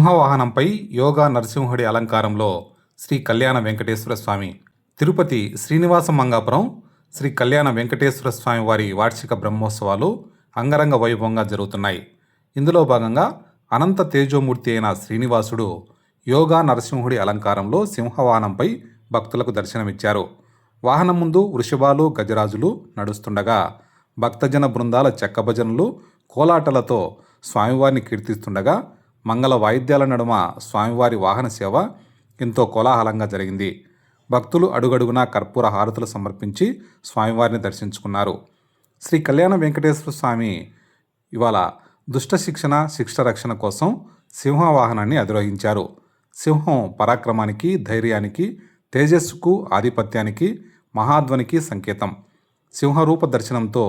సింహవాహనంపై యోగా నరసింహుడి అలంకారంలో శ్రీ కళ్యాణ వెంకటేశ్వర స్వామి. తిరుపతి శ్రీనివాస మంగాపురం శ్రీ కళ్యాణ వెంకటేశ్వర స్వామి వారి వార్షిక బ్రహ్మోత్సవాలు అంగరంగ వైభవంగా జరుగుతున్నాయి. ఇందులో భాగంగా అనంత తేజోమూర్తి అయిన శ్రీనివాసుడు యోగా నరసింహుడి అలంకారంలో సింహవాహనంపై భక్తులకు దర్శనమిచ్చారు. వాహనం ముందు వృషభాలు, గజరాజులు నడుస్తుండగా భక్తజన బృందాల చెక్కభజనలు, కోలాటలతో స్వామివారిని కీర్తిస్తుండగా మంగళ వాయిద్యాల నడుమ స్వామివారి వాహన సేవ ఎంతో కోలాహలంగా జరిగింది. భక్తులు అడుగడుగునా కర్పూర హారతులు సమర్పించి స్వామివారిని దర్శించుకున్నారు. శ్రీ కళ్యాణ వెంకటేశ్వర స్వామి ఇవాళ దుష్ట శిక్షణ, శిక్ష రక్షణ కోసం సింహవాహనాన్ని అధిరోహించారు. సింహం పరాక్రమానికి, ధైర్యానికి, తేజస్సుకు, ఆధిపత్యానికి, మహాధ్వనికి సంకేతం. సింహరూప దర్శనంతో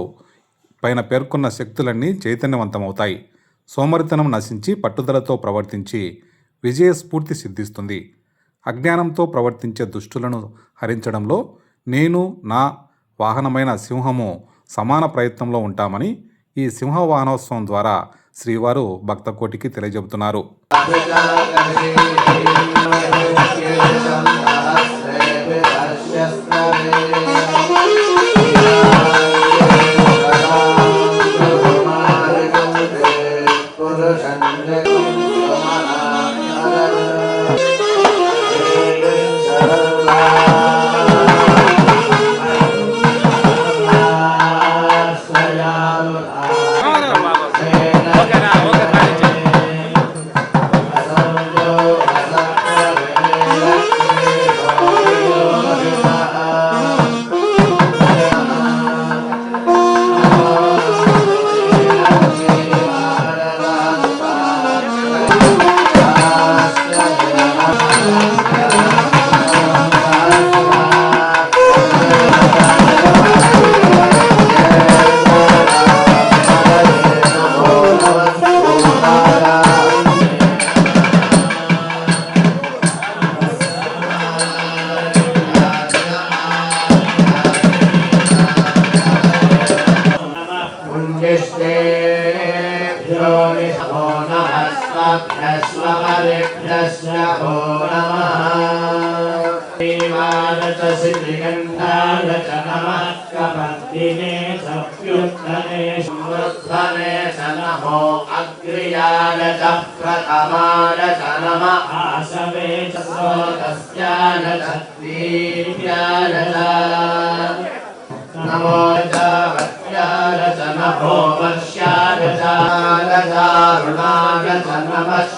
పైన పేర్కొన్న శక్తులన్నీ చైతన్యవంతమవుతాయి. సోమరితనం నశించి పట్టుదలతో ప్రవర్తించి విజయస్ఫూర్తి సిద్ధిస్తుంది. అజ్ఞానంతో ప్రవర్తించే దుష్టులను హరించడంలో నేను, నా వాహనమైన సింహము సమాన ప్రయత్నంలో ఉంటామని ఈ సింహవాహనోత్సవం ద్వారా శ్రీవారు భక్తకోటికి తెలియజెబుతున్నారు. నమో జావత్యాయ నమో వర్ష్యాయ జారుణాయ నమః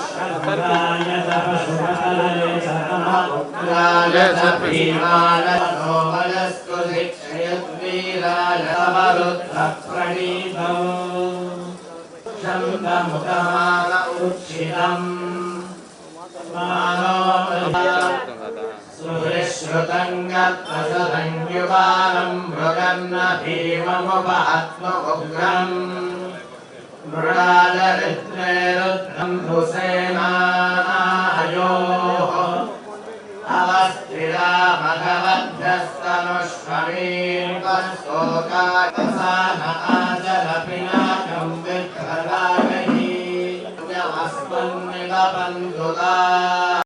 తపస్సురాయ నమః భీమాయ నమస్తు శిక్షయద్వీరాయ సమరుద్రప్రణీతో శంఖముఖమాన ఉచ్చితం సుహృశ్రుతంగత్వసంయువానం మృగన్న భీమముపహత్మఉగ్రం మృడాదరిద్రే రుద్రం భుసేనాయోః అవస్థిరా భగవద్భ్యస్తనుష్వమీర్వశోకాయసాన